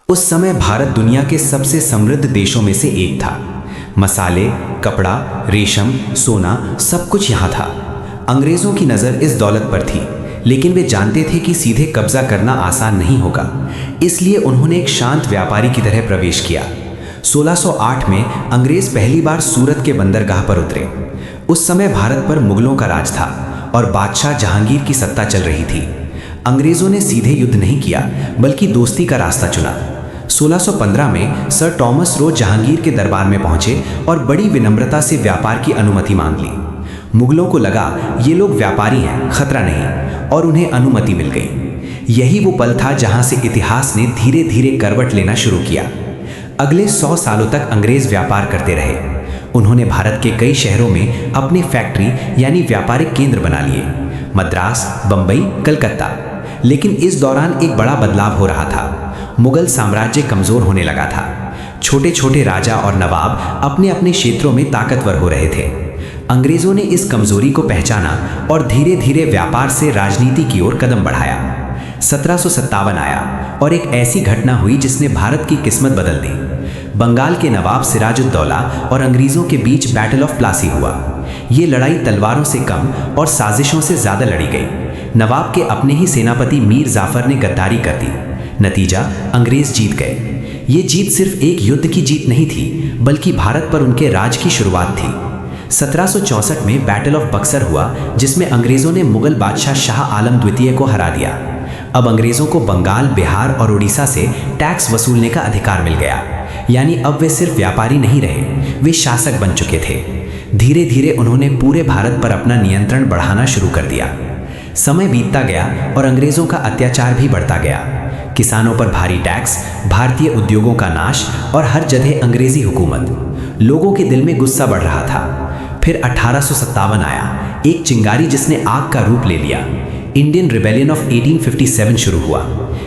उस समय भारत दुनिया के सबसे समृद्ध देशों में से एक था। मसाले, कपड़ा, रेशम, सोना सब कुछ यहाँ था। अंग्रेजों की नज़र इस दौलत पर थी, लेकिन वे जानते थे कि सीधे कब्जा करना आसान नहीं होगा। इसलिए उन्होंने एक शांत व्यापारी की तरह प्रवेश किया। 1608 में अंग्रेज पहली बार सूरत के बंदरगाह पर उतरे। उस समय भारत पर मुगलों का राज था और बादशाह जहांगीर की सत्ता चल रही थी। अंग्रेजों ने सीधे युद्ध नहीं किया, बल्कि दोस्ती का रास्ता चुना। 1615 में सर टॉमस रो जहांगीर के दरबार में पहुंचे और बड़ी विनम्रता से व्यापार की अनुमति मांग ली। मुगलों को लगा ये लोग व्यापारी हैं, खतरा नहीं, और उन्हें अनुमति मिल गई। यही वो पल था जहां से इतिहास ने धीरे धीरे करवट लेना शुरू किया। अगले 100 सालों तक अंग्रेज व्यापार करते रहे। उन्होंने भारत के कई शहरों में अपने फैक्ट्री यानी व्यापारिक केंद्र बना लिए, मद्रास, बंबई, कलकत्ता। लेकिन इस दौरान एक बड़ा बदलाव हो रहा था। मुगल साम्राज्य कमजोर होने लगा था। छोटे छोटे राजा और नवाब अपने अपने क्षेत्रों में ताकतवर हो रहे थे। अंग्रेजों ने इस कमजोरी को पहचाना और धीरे धीरे व्यापार से राजनीति की ओर कदम बढ़ाया। 1757 आया और एक ऐसी घटना हुई जिसने भारत की किस्मत बदल दी। बंगाल के नवाब सिराजुद्दौला और अंग्रेजों के बीच बैटल ऑफ प्लासी हुआ। ये लड़ाई तलवारों से कम और साजिशों से ज्यादा लड़ी गई। नवाब के अपने ही सेनापति मीर जाफर ने गद्दारी कर दी। नतीजा, अंग्रेज जीत गए। ये जीत सिर्फ एक युद्ध की जीत नहीं थी, बल्कि भारत पर उनके राज की शुरुआत थी। 1764 में बैटल ऑफ बक्सर हुआ, जिसमें अंग्रेजों ने मुगल बादशाह शाह आलम द्वितीय को हरा दिया। अब अंग्रेजों को बंगाल, बिहार और उड़ीसा से टैक्स वसूलने का अधिकार मिल गया। यानी अब वे सिर्फ व्यापारी नहीं रहे, वे शासक बन चुके थे। धीरे धीरे उन्होंने पूरे भारत पर अपना नियंत्रण बढ़ाना शुरू कर दिया। समय बीतता गया और अंग्रेजों का अत्याचार भी बढ़ता गया। किसानों पर भारी टैक्स, भारतीय उद्योगों का नाश और हर जगह अंग्रेजी हुकूमत। लोगों के दिल में गुस्सा बढ़ रहा था। फिर 1857 आया, एक चिंगारी जिसने आग का रूप ले लिया। इंडियन रिबेलियन ऑफ 1857 शुरू हुआ।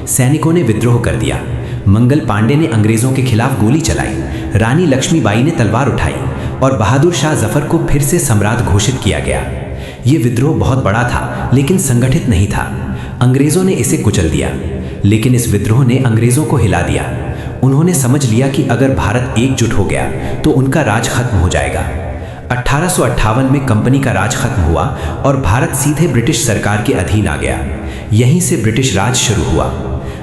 सैनिकों ने विद्रोह कर दिया। मंगल पांडे ने अंग्रेजों के खिलाफ गोली चलाई, रानी लक्ष्मीबाई ने तलवार उठाई और बहादुर शाह जफर को फिर से सम्राट घोषित किया गया। ये विद्रोह बहुत बड़ा था, लेकिन संगठित नहीं था। अंग्रेजों ने इसे कुचल दिया, लेकिन इस विद्रोह ने अंग्रेजों को हिला दिया। उन्होंने समझ लिया कि अगर भारत एकजुट हो गया तो उनका राज खत्म हो जाएगा। 1858 में कंपनी का राज खत्म हुआ और भारत सीधे ब्रिटिश सरकार के अधीन आ गया। यहीं से ब्रिटिश राज शुरू हुआ।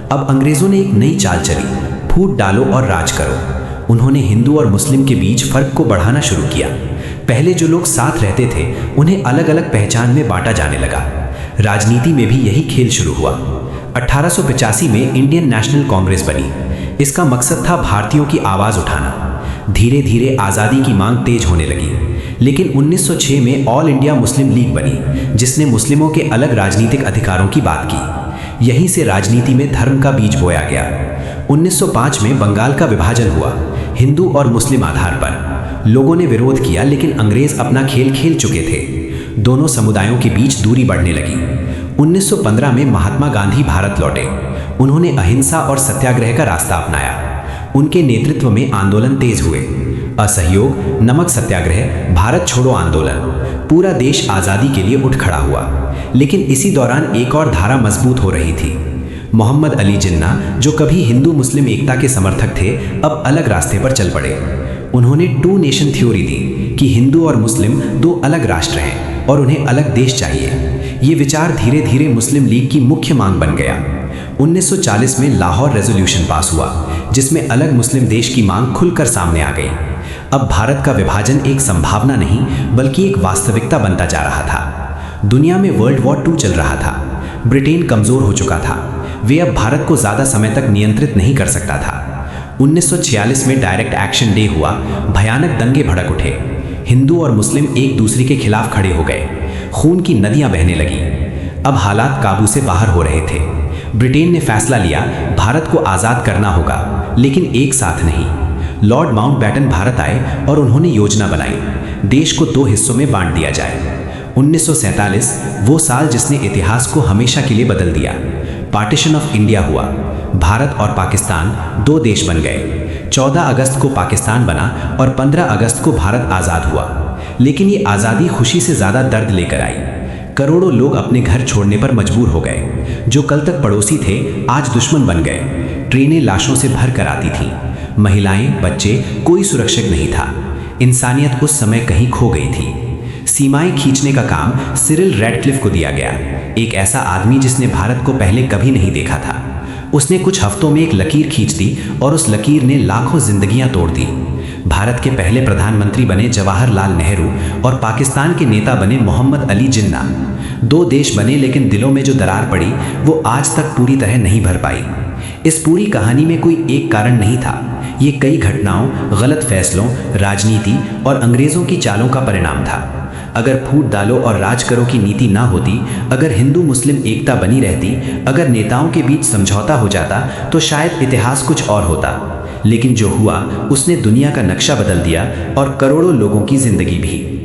अब अंग्रेजों ने एक नई चाल चली, फूट डालो और राज करो। उन्होंने हिंदू और मुस्लिम के बीच फर्क को बढ़ाना शुरू किया। पहले जो लोग साथ रहते थे, उन्हें अलग अलग पहचान में बांटा जाने लगा। राजनीति में भी यही खेल शुरू हुआ। 1885 में इंडियन नेशनल कांग्रेस बनी। इसका मकसद था भारतीयों की आवाज़ उठाना। धीरे धीरे आज़ादी की मांग तेज होने लगी। लेकिन 1906 में ऑल इंडिया मुस्लिम लीग बनी, जिसने मुस्लिमों के अलग राजनीतिक अधिकारों की बात की। यहीं से राजनीति में धर्म का बीज बोया गया। 1905 में बंगाल का विभाजन हुआ, हिंदू और मुस्लिम आधार पर। लोगों ने विरोध किया, लेकिन अंग्रेज अपना खेल खेल चुके थे। दोनों समुदायों के बीच दूरी बढ़ने लगी। 1915 में महात्मा गांधी भारत लौटे। उन्होंने अहिंसा और सत्याग्रह का रास्ता अपनाया। उनके नेतृत्व में आंदोलन तेज हुए। असहयोग, नमक सत्याग्रह, भारत छोड़ो आंदोलन। पूरा देश आज़ादी के लिए उठ खड़ा हुआ। लेकिन इसी दौरान एक और धारा मजबूत हो रही थी। मोहम्मद अली जिन्ना, जो कभी हिंदू मुस्लिम एकता के समर्थक थे, अब अलग रास्ते पर चल पड़े। उन्होंने टू नेशन थ्योरी दी कि हिंदू और मुस्लिम दो अलग राष्ट्र हैं और उन्हें अलग देश चाहिए। ये विचार धीरे धीरे मुस्लिम लीग की मुख्य मांग बन गया। 1940 में लाहौर रेजोल्यूशन पास हुआ, जिसमें अलग मुस्लिम देश की मांग खुलकर सामने आ गई। अब भारत का विभाजन एक संभावना नहीं, बल्कि एक वास्तविकता बनता जा रहा था। दुनिया में वर्ल्ड वॉर 2 चल रहा था। ब्रिटेन कमजोर हो चुका था। वे अब भारत को ज़्यादा समय तक नियंत्रित नहीं कर सकता था। 1946 में डायरेक्ट एक्शन डे हुआ। भयानक दंगे भड़क उठे। हिंदू और मुस्लिम एक दूसरे के खिलाफ खड़े हो गए। खून की नदियां बहने लगी। अब हालात काबू से बाहर हो रहे थे। ब्रिटेन ने फैसला लिया, भारत को आज़ाद करना होगा, लेकिन एक साथ नहीं। लॉर्ड माउंटबेटन भारत आए और उन्होंने योजना बनाई, देश को 2 हिस्सों में बांट दिया जाए। 1947 वो साल जिसने इतिहास को हमेशा के लिए बदल दिया। पार्टीशन ऑफ इंडिया हुआ। भारत और पाकिस्तान 2 देश बन गए। 14 अगस्त को पाकिस्तान बना और 15 अगस्त को भारत आज़ाद हुआ। लेकिन ये आज़ादी खुशी से ज़्यादा दर्द लेकर आई। करोड़ों लोग अपने घर छोड़ने पर मजबूर हो गए। जो कल तक पड़ोसी थे, आज दुश्मन बन गए। ट्रेनें लाशों से भर कर आती थीं। महिलाएं, बच्चे, कोई सुरक्षित नहीं था। इंसानियत उस समय कहीं खो गई थी। सीमाएं खींचने का काम सिरिल रैडक्लिफ को दिया गया, एक ऐसा आदमी जिसने भारत को पहले कभी नहीं देखा था। उसने कुछ हफ्तों में एक लकीर खींच दी और उस लकीर ने लाखों जिंदगियां तोड़ दी। भारत के पहले प्रधानमंत्री बने जवाहरलाल नेहरू और पाकिस्तान के नेता बने मोहम्मद अली जिन्ना। दो देश बने, लेकिन दिलों में जो दरार पड़ी वो आज तक पूरी तरह नहीं भर पाई। इस पूरी कहानी में कोई एक कारण नहीं था, ये कई घटनाओं, गलत फैसलों, राजनीति और अंग्रेजों की चालों का परिणाम था। अगर फूट डालो और राज करो की नीति ना होती, अगर हिंदू मुस्लिम एकता बनी रहती, अगर नेताओं के बीच समझौता हो जाता, तो शायद इतिहास कुछ और होता। लेकिन जो हुआ उसने दुनिया का नक्शा बदल दिया और करोड़ों लोगों की जिंदगी भी।